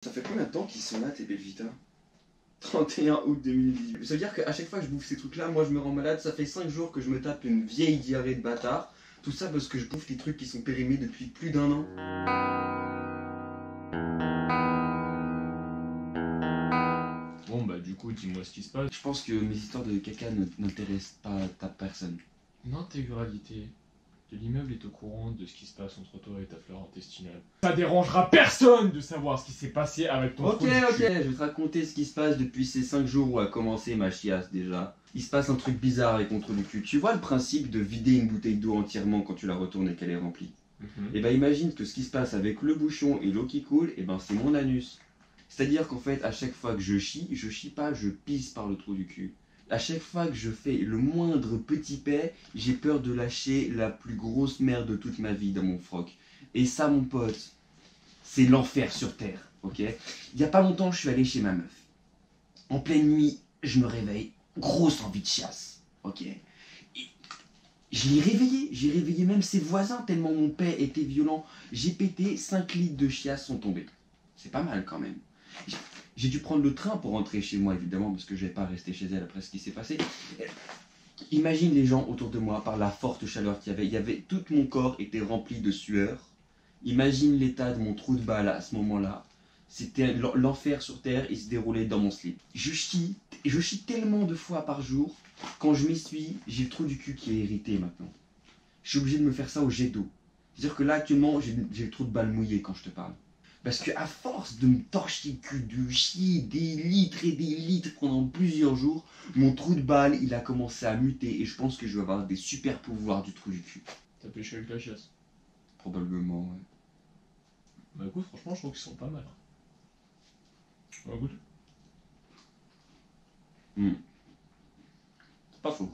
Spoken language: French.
Ça fait combien de temps qu'ils sont là, tes Belvita? 31 août 2018. Ça veut dire qu'à chaque fois que je bouffe ces trucs-là, moi je me rends malade. Ça fait 5 jours que je me tape une vieille diarrhée de bâtard. Tout ça parce que je bouffe des trucs qui sont périmés depuis plus d'1 an. Bon bah du coup dis-moi ce qui se passe. Je pense que mes histoires de caca n'intéressent pas ta personne. L'intégralité de l'immeuble est au courant de ce qui se passe entre toi et ta flore intestinale. Ça dérangera personne de savoir ce qui s'est passé avec ton Ok, trou du cul. je vais te raconter ce qui se passe depuis ces 5 jours où a commencé ma chiasse déjà. Il se passe un truc bizarre avec mon trou du cul. Tu vois le principe de vider une bouteille d'eau entièrement quand tu la retournes et qu'elle est remplie? Et ben imagine que ce qui se passe avec le bouchon et l'eau qui coule, et ben c'est mon anus. C'est-à-dire qu'en fait, à chaque fois que je chie pas, je pisse par le trou du cul. À chaque fois que je fais le moindre petit paix, j'ai peur de lâcher la plus grosse merde de toute ma vie dans mon froc. Et ça, mon pote, c'est l'enfer sur terre, ok? Il y a pas longtemps, je suis allé chez ma meuf. En pleine nuit, je me réveille, grosse envie de chiasse, ok? Et j'ai réveillé même ses voisins tellement mon paix était violent. J'ai pété, 5 litres de chiasse sont tombés. C'est pas mal quand même. J'ai dû prendre le train pour rentrer chez moi, évidemment, parce que je vais pas rester chez elle après ce qui s'est passé. Imagine les gens autour de moi, par la forte chaleur qu'il y avait, tout mon corps était rempli de sueur. Imagine l'état de mon trou de balle à ce moment-là. C'était l'enfer sur terre, il se déroulait dans mon slip. Je chie tellement de fois par jour, quand je m'essuie, j'ai le trou du cul qui est irrité maintenant. Je suis obligé de me faire ça au jet d'eau. C'est-à-dire que là, actuellement, j'ai le trou de balle mouillé quand je te parle. Parce que à force de me torcher le cul, de chier des litres et des litres pendant plusieurs jours, mon trou de balle, il a commencé à muter et je pense que je vais avoir des super pouvoirs du trou du cul. T'as pêché avec la chiasse? Probablement, ouais. Bah écoute, franchement je trouve qu'ils sont pas mal. Bah écoute. C'est pas faux.